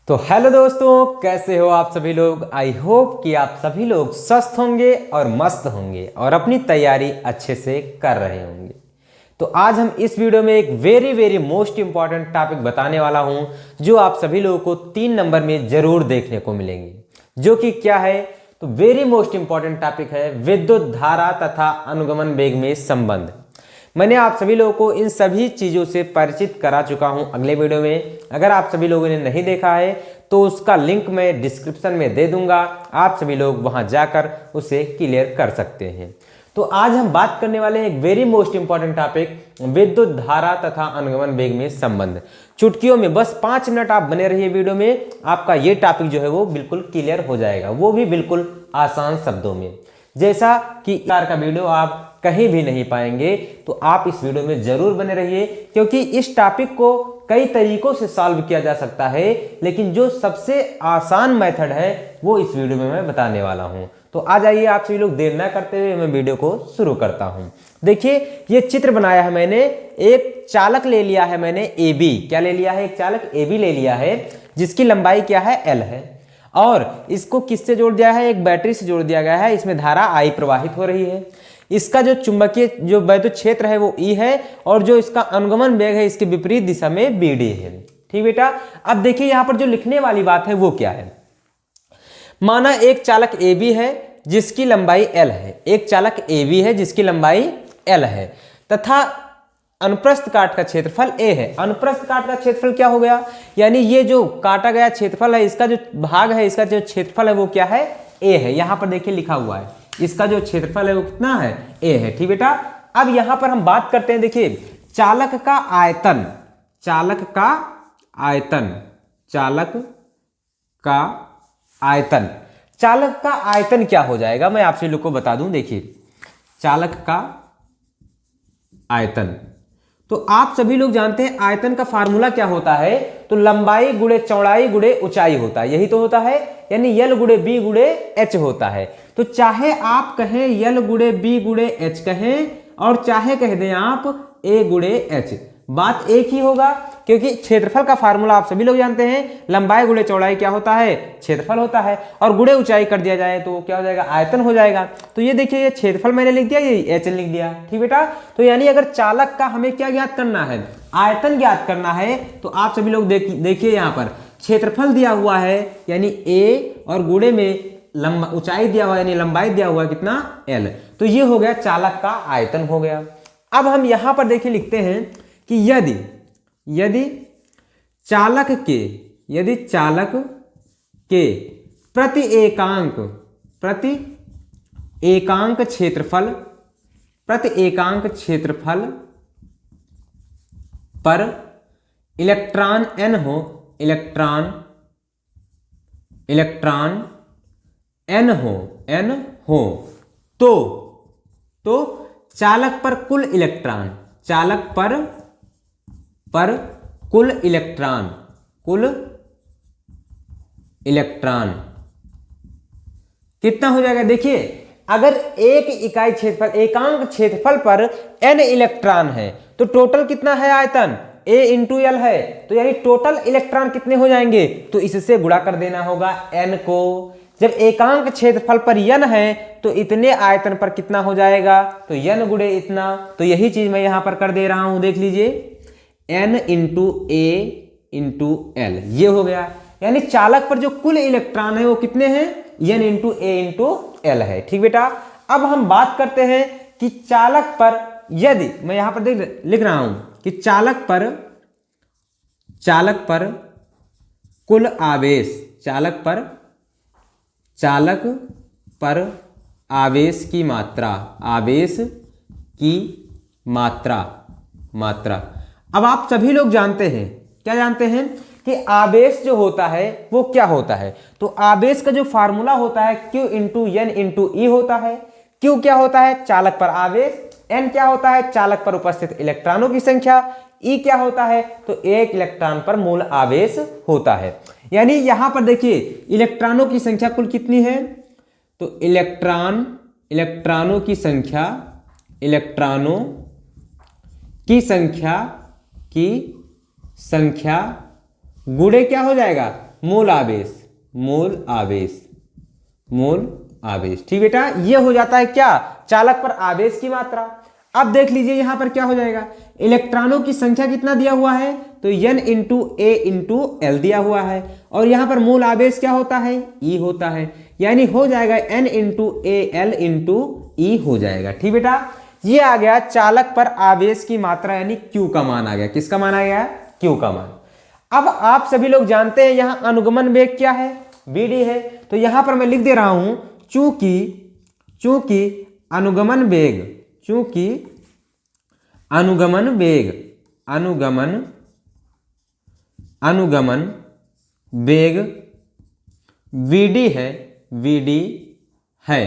तो हेलो दोस्तों, कैसे हो आप सभी लोग। आई होप कि आप सभी लोग स्वस्थ होंगे और मस्त होंगे और अपनी तैयारी अच्छे से कर रहे होंगे। तो आज हम इस वीडियो में एक वेरी मोस्ट इंपॉर्टेंट टॉपिक बताने वाला हूं जो आप सभी लोगों को 3 नंबर में जरूर देखने को मिलेंगे, जो कि क्या है। तो वेरी मोस्ट इंपॉर्टेंट टॉपिक है विद्युत धारा तथा अनुगमन वेग में संबंध। मैंने आप सभी लोगों को इन सभी चीज़ों से परिचित करा चुका हूं अगले वीडियो में। अगर आप सभी लोगों ने नहीं देखा है तो उसका लिंक मैं डिस्क्रिप्शन में दे दूंगा, आप सभी लोग वहां जाकर उसे क्लियर कर सकते हैं। तो आज हम बात करने वाले हैं एक वेरी मोस्ट इंपॉर्टेंट टॉपिक, विद्युत धारा तथा अनुगमन वेग में संबंध। चुटकियों में बस 5 मिनट आप बने रहिए वीडियो में, आपका ये टॉपिक जो है वो बिल्कुल क्लियर हो जाएगा, वो भी बिल्कुल आसान शब्दों में। जैसा कि इस का वीडियो आप कहीं भी नहीं पाएंगे, तो आप इस वीडियो में जरूर बने रहिए, क्योंकि इस टॉपिक को कई तरीकों से सॉल्व किया जा सकता है, लेकिन जो सबसे आसान मेथड है वो इस वीडियो में मैं बताने वाला हूं। तो आ जाइए आप सभी लोग, देर ना करते हुए मैं वीडियो को शुरू करता हूं। देखिए, ये चित्र बनाया है मैंने, एक चालक ले लिया है मैंने AB। क्या ले लिया है? एक चालक AB ले लिया है, जिसकी लंबाई क्या है? L है। और इसको किससे जोड़ दिया है? एक बैटरी से जोड़ दिया गया है। इसमें धारा I प्रवाहित हो रही है। इसका जो चुंबकीय जो वैद्युत क्षेत्र है वो E है, और जो इसका अनुगमन वेग है इसके विपरीत दिशा में BD है। ठीक बेटा, अब देखिए यहां पर जो लिखने वाली बात है वो क्या है। माना एक चालक AB है जिसकी लंबाई L है, एक चालक AB है जिसकी लंबाई L है, तथा अनुप्रस्थ काट का क्षेत्रफल A है। अनुप्रस्थ काट का क्षेत्रफल क्या हो गया? यानी ये जो काटा गया क्षेत्रफल है, इसका जो भाग है, इसका जो क्षेत्रफल है वो क्या है? A है। यहां पर देखिए लिखा हुआ है, इसका जो क्षेत्रफल है वो कितना है? A है। ठीक बेटा, अब यहां पर हम बात करते हैं, देखिए चालक का आयतन, चालक का आयतन, चालक का आयतन, चालक का आयतन क्या हो जाएगा मैं आप सभी लोग को बता दूं। देखिए चालक का आयतन, तो आप सभी लोग जानते हैं आयतन का फार्मूला क्या होता है। तो लंबाई गुणे चौड़ाई गुणे ऊंचाई होता है, यही तो होता है। यानी L गुणे B गुणे H होता है। तो चाहे आप कहें L गुणे B गुणे H कहें, और चाहे कह दें आप A गुणे H, बात एक ही होगा, क्योंकि क्षेत्रफल का फार्मूला आप सभी लोग जानते हैं। लंबाई गुणे चौड़ाई क्या होता है? क्षेत्रफल होता है। और गुणे ऊंचाई कर दिया जाए तो क्या हो जाएगा? आयतन हो जाएगा। तो ये देखिए, ये क्षेत्रफल मैंने लिख दिया, ये H लिख दिया। ठीक बेटा, तो यानी अगर चालक का हमें क्या ज्ञात करना है? आयतन ज्ञात करना है। तो आप सभी लोग देखिए यहाँ पर क्षेत्रफल दिया हुआ है यानी A, और गुणे में ऊंचाई दिया हुआ यानी लंबाई दिया हुआ है कितना? L। तो ये हो गया चालक का आयतन हो गया। अब हम यहां पर देखिए लिखते हैं कि यदि चालक के प्रति एकांक क्षेत्रफल पर इलेक्ट्रॉन n हो तो चालक पर कुल इलेक्ट्रॉन कितना हो जाएगा? देखिए, अगर एक इकाई क्षेत्रफल, एकांक क्षेत्रफल पर n इलेक्ट्रॉन है तो टोटल कितना है आयतन? A इंटू L है। तो यानी टोटल इलेक्ट्रॉन कितने हो जाएंगे? तो इससे गुणा कर देना होगा n को। जब एकांक क्षेत्रफल पर n है तो इतने आयतन पर कितना हो जाएगा? तो n गुणे इतना। तो यही चीज मैं यहां पर कर दे रहा हूं, देख लीजिए, n into A into L, ये हो गया। यानी चालक पर जो कुल इलेक्ट्रॉन है वो कितने हैं? n into A into L है। ठीक बेटा, अब हम बात करते हैं कि चालक पर, यदि मैं यहां पर लिख रहा हूं कि चालक पर कुल आवेश, चालक पर आवेश की मात्रा। अब आप सभी लोग जानते हैं, क्या जानते हैं कि आवेश जो होता है वो क्या होता है। तो आवेश का जो फार्मूला होता है Q into N into E होता है। Q क्या होता है? चालक पर आवेश। N क्या होता है? चालक पर उपस्थित इलेक्ट्रॉनों की संख्या। E क्या होता है? तो एक इलेक्ट्रॉन पर मूल आवेश होता है। यानी यहां पर देखिए इलेक्ट्रॉनों की संख्या कुल कितनी है? तो इलेक्ट्रॉनों की संख्या गुणे क्या हो जाएगा? मूल आवेश, मूल आवेश, मूल आवेश। ठीक बेटा, ये हो जाता है क्या, चालक पर आवेश की मात्रा। अब देख लीजिए यहां पर क्या हो जाएगा, इलेक्ट्रॉनों की संख्या कितना दिया हुआ है, तो n इंटू ए इंटू एल दिया हुआ है, और यहां पर मूल आवेश क्या होता है, E होता है, यानी हो जाएगा n into A L into E हो जाएगा। ठीक बेटा, ये आ गया चालक पर आवेश की मात्रा, यानी Q का मान आ गया। किसका मान आ गया, Q का मान। अब आप सभी लोग जानते हैं यहां अनुगमन वेग क्या है, Vd है, तो यहां पर मैं लिख दे रहा हूं चूंकि अनुगमन वेग, चूंकि अनुगमन वेग, अनुगमन वेग Vd है,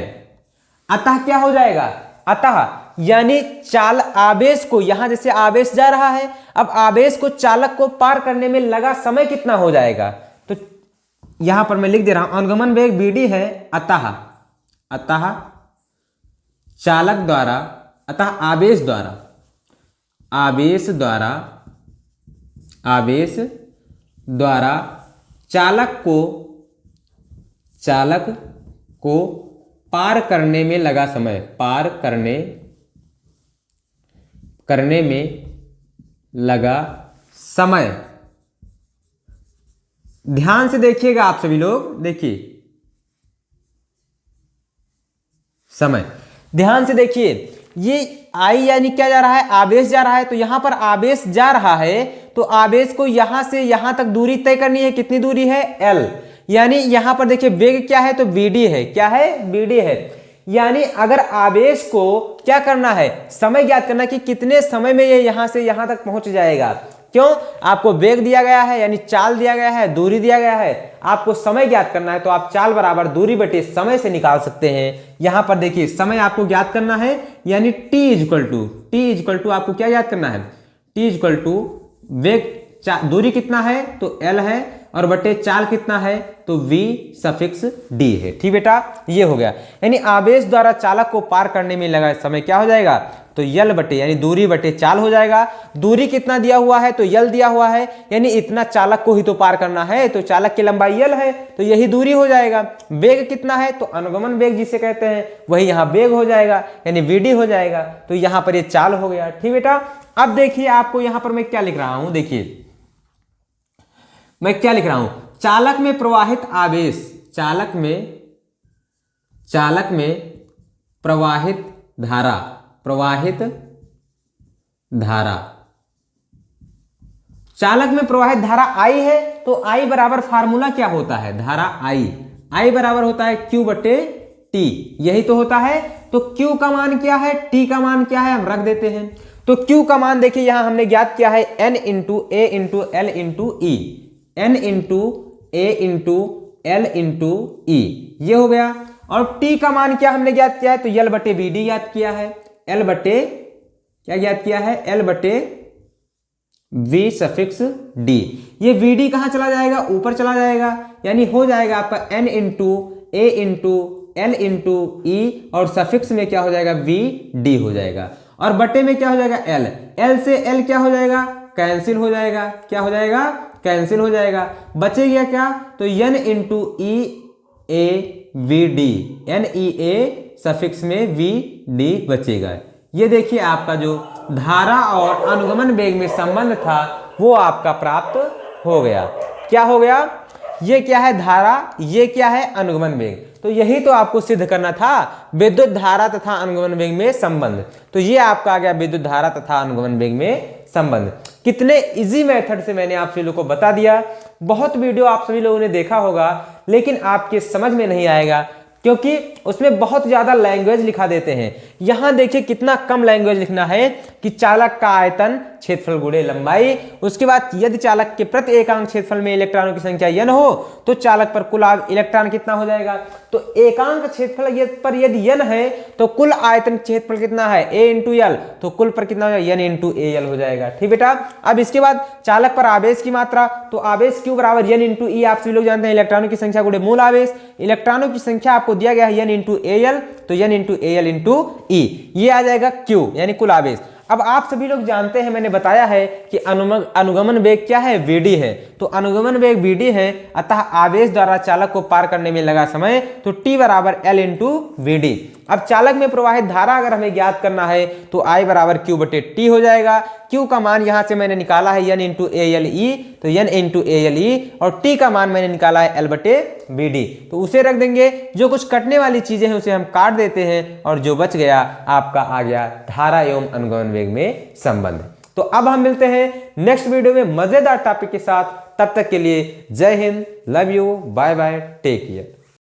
अतः क्या हो जाएगा, अतः यानी चाल आवेश को, यहां जैसे आवेश जा रहा है, अब आवेश को चालक को पार करने में लगा समय कितना हो जाएगा, तो यहां पर मैं लिख दे रहा हूं अनुगमन वेग Vd है, अतः चालक द्वारा, अतः आवेश द्वारा चालक को पार करने में लगा समय, पार करने में लगा समय। ध्यान से देखिएगा आप सभी लोग, देखिए समय, ध्यान से देखिए, ये आई यानी क्या जा रहा है, आवेश जा रहा है, तो यहां पर आवेश जा रहा है, तो आवेश को यहां से यहां तक दूरी तय करनी है, कितनी दूरी है, L, यानी यहां पर देखिए वेग क्या है, तो Vd है, क्या है, Vd है, यानी अगर आवेश को क्या करना है, समय ज्ञात करना कि कितने समय में ये यहां से यहां तक पहुंच जाएगा। क्यों, आपको वेग दिया गया है, यानी चाल दिया गया है, दूरी दिया गया है, आपको समय ज्ञात करना है, तो आप चाल बराबर दूरी बटे समय से निकाल सकते हैं। यहां पर देखिए समय आपको ज्ञात करना है, यानी t इक्वल टू आपको क्या ज्ञात करना है, t इक्वल टू वेग, दूरी कितना है, तो L है, और बटे चाल कितना है, तो V सफिक्स D है। ठीक बेटा, ये हो गया, यानी आवेश द्वारा चालक को पार करने में लगा समय क्या हो जाएगा, तो L बटे, यानी दूरी बटे चाल हो जाएगा। दूरी कितना दिया हुआ है, तो L दिया हुआ है, यानी इतना चालक को ही तो पार करना है, तो चालक की लंबाई L है, तो यही दूरी हो जाएगा। वेग कितना है, तो अनुगमन वेग जिसे कहते हैं, वही यहाँ वेग हो जाएगा, यानी Vd हो जाएगा, तो यहाँ पर ये चाल हो गया। ठीक बेटा, अब देखिए आपको यहाँ पर मैं क्या लिख रहा हूं, देखिए मैं क्या लिख रहा हूं, चालक में प्रवाहित आवेश, चालक में प्रवाहित धारा, चालक में प्रवाहित धारा I है, तो I बराबर फार्मूला क्या होता है, धारा I बराबर होता है Q बटे T, यही तो होता है। तो Q का मान क्या है, T का मान क्या है, हम रख देते हैं। तो Q का मान देखिए यहां हमने ज्ञात किया है N into A into L into E, N into A into L into E, ये हो गया। और T का मान क्या हमने ज्ञात किया है, तो L बटे Vd ज्ञात किया है, L बटे क्या ज्ञात किया है, L बटे V सफिक्स D। ये Vd कहां चला जाएगा, ऊपर चला जाएगा, यानी हो जाएगा आपका N into A into L into E, और सफिक्स में क्या हो जाएगा, Vd हो जाएगा, और बटे में क्या हो जाएगा, L, L से L क्या हो जाएगा, कैंसिल हो जाएगा, क्या हो जाएगा, कैंसिल हो जाएगा, बचेगा क्या, तो N into E A Vd, NEA suffix में Vd बचेगा। ये देखिए आपका जो धारा और अनुगमन वेग में संबंध था वो आपका प्राप्त हो गया। क्या हो गया, ये क्या है धारा, ये क्या है अनुगमन वेग, तो यही तो आपको सिद्ध करना था, विद्युत धारा तथा अनुगमन वेग में संबंध। तो ये आपका आ गया विद्युत धारा तथा अनुगमन वेग में संबंध। कितने इजी मेथड से मैंने आप सभी लोगों को बता दिया। बहुत वीडियो आप सभी लोगों ने देखा होगा, लेकिन आपके समझ में नहीं आएगा क्योंकि उसमें बहुत ज्यादा लैंग्वेज लिखा देते हैं। यहां देखिए कितना कम लैंग्वेज लिखना है कि चालक का आयतन क्षेत्रफल गुणे लंबाई, उसके बाद यदि चालक के प्रति एकांक क्षेत्रफल में इलेक्ट्रॉनों की संख्या n हो तो चालक पर कुल इलेक्ट्रॉन कितना हो जाएगा। तो एकांक क्षेत्रफल पर यदि n है तो कुल आयतन क्षेत्रफल कितना है a इंटू एल, तो कुल पर कितना हो जाएगा n इंटू ए एल हो जाएगा। ठीक बेटा, अब इसके बाद चालक पर आवेश की मात्रा, तो आवेश Q बराबर n इंटू ई, आप सभी लोग जानते हैं इलेक्ट्रॉनों की संख्या गुणे मूल आवेश। इलेक्ट्रॉनों की संख्या आपको दिया गया है n इंटू ए एल, तो n into A L into E, ये आ जाएगा Q यानी कुल आवेश। अब आप सभी लोग जानते हैं, मैंने बताया है कि अनुगमन वेग क्या है, vd है। तो अनुगमन वेग vd है, अतः आवेश द्वारा चालक को पार करने में लगा समय तो t बराबर l इंटू vd। अब चालक में प्रवाहित धारा अगर हमें ज्ञात करना है तो I बराबर Q बटे T हो जाएगा। Q का मान यहां से मैंने निकाला है N इंटू ALE, तो N इंटू ALE, और T का मान मैंने निकाला है L बटे VD। तो उसे रख देंगे, जो कुछ कटने वाली चीजें हैं उसे हम काट देते हैं, और जो बच गया आपका आ गया धारा एवं अनुगमन वेग में संबंध। तो अब हम मिलते हैं नेक्स्ट वीडियो में मजेदार टॉपिक के साथ। तब तक के लिए जय हिंद, love you, bye bye, take care.